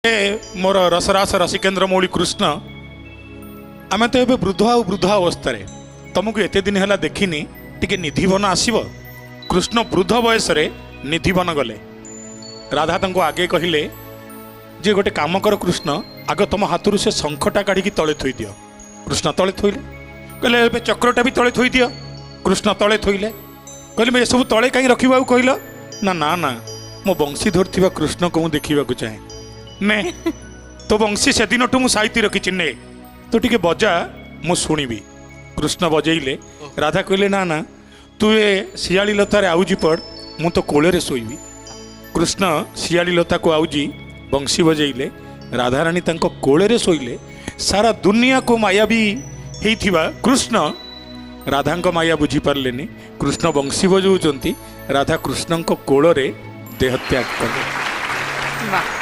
मोर रसरास रसिकेन्द्र मौली कृष्ण आम तो ये वृद्ध आ वृद्ध अवस्था तुमको एत दिन है देखनी टी निधिवन आसब कृष्ण वृद्ध बयस निधिवन गले। राधा तंको आगे कहले जे गोटे काम कर कृष्ण आग तुम हाथ से शंखटा काढ़ी तले थोई दियो। कृष्ण तले थोइले कहले चक्रटा भी तले थोई दियो। कृष्ण तले थोइले कहले सब तले कहीं रखा कहल ना ना ना मो बंशी धरथिबा कृष्ण को देखा चाहे ने तो बंशी से दिन ठू साइती रखी ने तो टिके बजा मु शुणिबी। कृष्ण बजेइले राधा कहले ना ना तू ए शियाली लतार आउजी पड़ मु तो कोले शोइबी। कृष्ण शियाली लता को आउजी बंशी बजेइले राधा रानी तांको कोले शोइले। सारा दुनिया को मायावी हेइथिबा कृष्ण राधा माया बुझी पारलेनी। कृष्ण बंशी बजाउचंती राधा कृष्ण को कोले देहत्याग कले। वाह